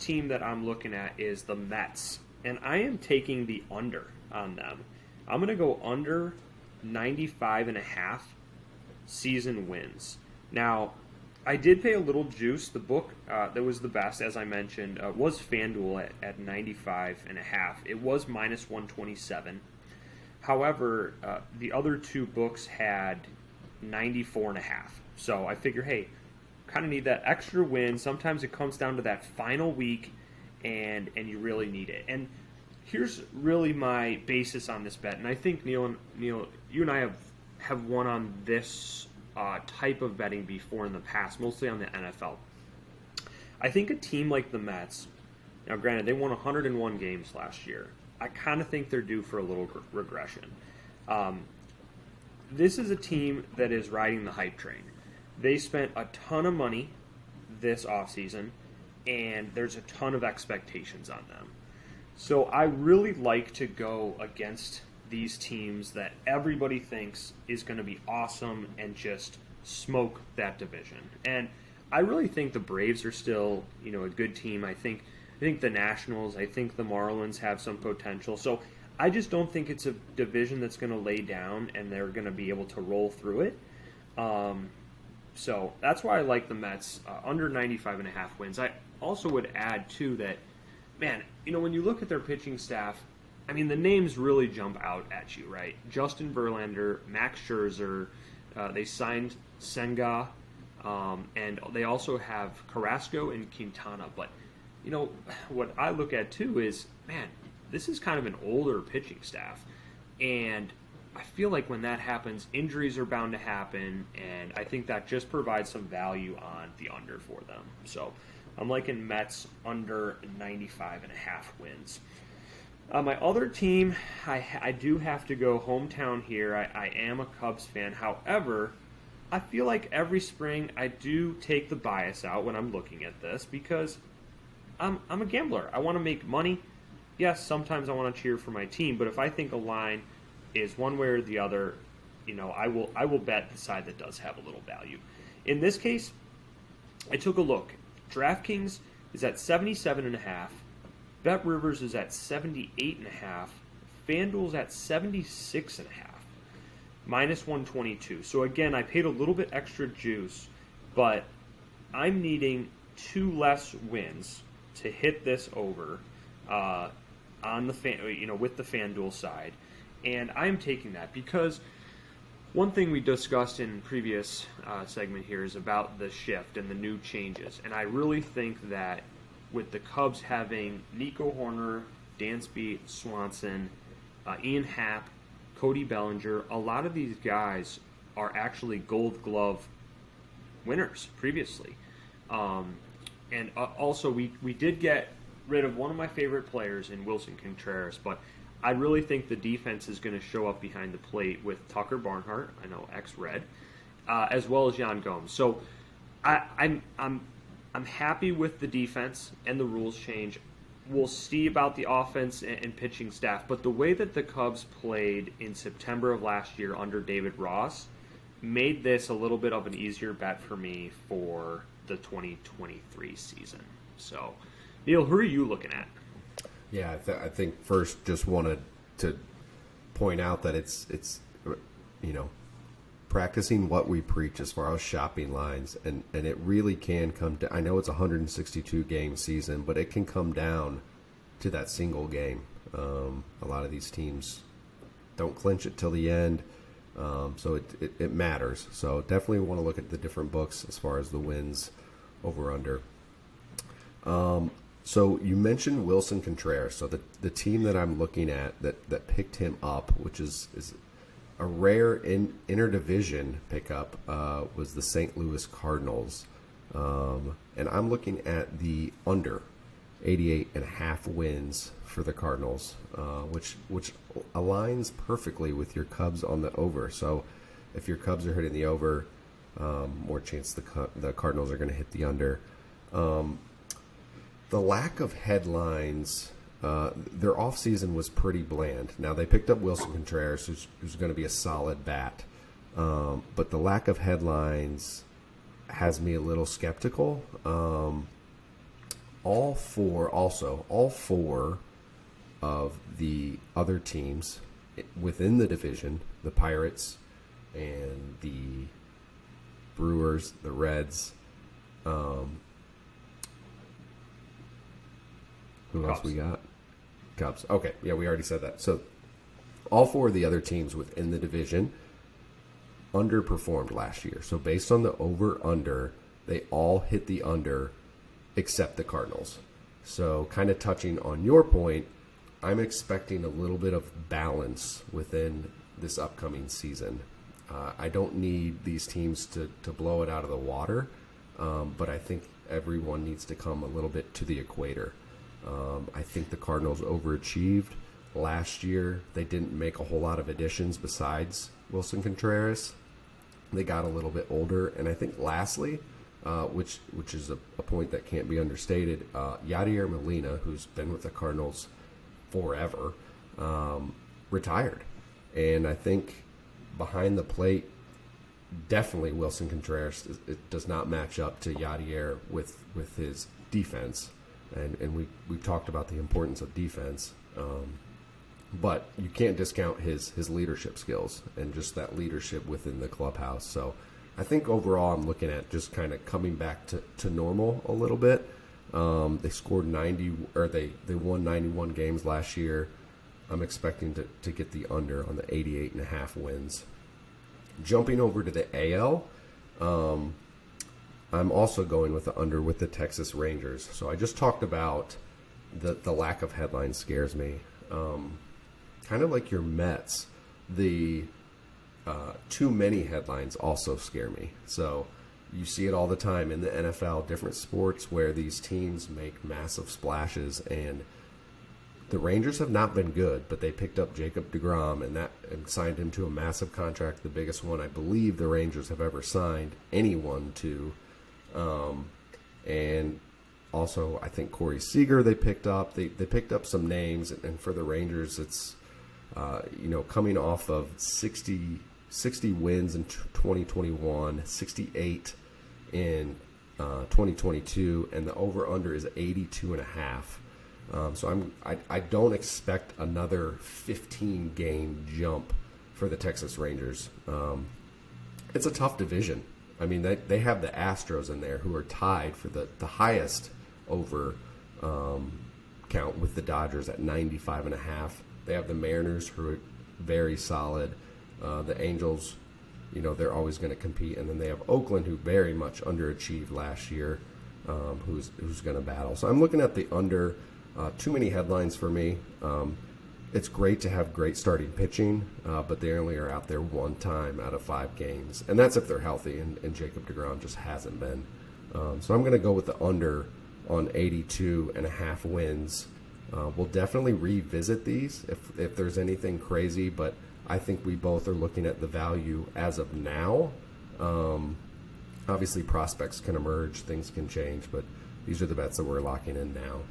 team that I'm looking at is the Mets, and I am taking the under on them. I'm going to go under 95.5 season wins. Now, I did pay a little juice. The book that was the best, as I mentioned, was FanDuel at 95.5. It was minus 127. However, the other two books had 94.5. So I figure, hey, kind of need that extra win. Sometimes it comes down to that final week, and you really need it. And here's really my basis on this bet. And I think, Neil, you and I have won on this type of betting before in the past, mostly on the NFL. I think a team like the Mets, now granted, they won 101 games last year. I kind of think they're due for a little regression. This is a team that is riding the hype train. They spent a ton of money this offseason, and there's a ton of expectations on them. So I really like to go against these teams that everybody thinks is going to be awesome and just smoke that division. And I really think the Braves are still, a good team. I think the Nationals, I think the Marlins have some potential. So I just don't think it's a division that's going to lay down and they're going to be able to roll through it. So that's why I like the Mets under 95.5 wins. I also would add, too, that, man, when you look at their pitching staff, I mean, the names really jump out at you, right? Justin Verlander, Max Scherzer, they signed Senga, and they also have Carrasco and Quintana. But, what I look at, too, is, man, this is kind of an older pitching staff. And I feel like when that happens, injuries are bound to happen, and I think that just provides some value on the under for them. So I'm liking Mets under 95.5 wins. My other team, I do have to go hometown here. I am a Cubs fan. However, I feel like every spring I do take the bias out when I'm looking at this because I'm a gambler. I want to make money. Yes, sometimes I want to cheer for my team, but if I think a line is one way or the other, I will bet the side that does have a little value. In this case, I took a look. DraftKings is at 77.5. Bet Rivers is at 78.5. FanDuel's at 76.5. Minus 122. So again, I paid a little bit extra juice, but I'm needing 2 less wins to hit this over on the with the FanDuel side. And I'm taking that because one thing we discussed in previous segment here is about the shift and the new changes. And I really think that with the Cubs having Nico Horner, Dansby Swanson, Ian Happ, Cody Bellinger, a lot of these guys are actually Gold Glove winners previously. And also we did get rid of one of my favorite players in Wilson Contreras, but I really think the defense is going to show up behind the plate with Tucker Barnhart, I know ex-Red, as well as Yan Gomes. So I'm happy with the defense and the rules change. We'll see about the offense and pitching staff, but the way that the Cubs played in September of last year under David Ross made this a little bit of an easier bet for me for the 2023 season. So, Neil, who are you looking at? Yeah, I think first just wanted to point out that it's practicing what we preach as far as shopping lines, and it really can come to, I know it's a 162 game season, but it can come down to that single game. A lot of these teams don't clinch it till the end, so it matters. So definitely want to look at the different books as far as the wins over under. So you mentioned Wilson Contreras. So the team that I'm looking at that picked him up, which is a rare interdivision pickup, was the St. Louis Cardinals. And I'm looking at the under 88.5 wins for the Cardinals, which aligns perfectly with your Cubs on the over. So if your Cubs are hitting the over, more chance the Cardinals are going to hit the under. The lack of headlines, their offseason was pretty bland. Now, they picked up Wilson Contreras, who's going to be a solid bat. But the lack of headlines has me a little skeptical. all four of the other teams within the division, the Pirates and the Brewers, the Reds, who else we got? Cubs. Okay, yeah, we already said that. So all four of the other teams within the division underperformed last year. So based on the over-under, they all hit the under except the Cardinals. So kind of touching on your point, I'm expecting a little bit of balance within this upcoming season. I don't need these teams to blow it out of the water, but I think everyone needs to come a little bit to the equator. I think the Cardinals overachieved last year. They didn't make a whole lot of additions besides Wilson Contreras. They got a little bit older, and I think lastly, which is a point that can't be understated, Yadier Molina, who's been with the Cardinals forever, retired. And I think behind the plate, definitely Wilson Contreras, it does not match up to Yadier with his defense. And we talked about the importance of defense. But you can't discount his leadership skills and just that leadership within the clubhouse. So I think overall I'm looking at just kind of coming back to normal a little bit. They scored 90, or they won 91 games last year. I'm expecting to get the under on the 88.5 wins. Jumping over to the AL, I'm also going with the under with the Texas Rangers. So I just talked about the lack of headlines scares me. Kind of like your Mets, the too many headlines also scare me. So you see it all the time in the NFL, different sports where these teams make massive splashes, and the Rangers have not been good, but they picked up Jacob deGrom and signed him to a massive contract, the biggest one I believe the Rangers have ever signed anyone to. And also, I think Corey Seager they picked up. They picked up some names, and for the Rangers, it's coming off of 60 wins in 2021, 68 in 2022, and the over/under is 82.5. So I don't expect another 15-game jump for the Texas Rangers. It's a tough division. I mean, they have the Astros in there who are tied for the highest over count with the Dodgers at 95.5. They have the Mariners who are very solid. The Angels, they're always going to compete. And then they have Oakland, who very much underachieved last year, who's going to battle. So I'm looking at the under. Too many headlines for me. It's great to have great starting pitching, but they only are out there one time out of 5 games. And that's if they're healthy, and Jacob deGrom just hasn't been. So I'm going to go with the under on 82.5 wins. We'll definitely revisit these if there's anything crazy, but I think we both are looking at the value as of now. Obviously, prospects can emerge, things can change, but these are the bets that we're locking in now.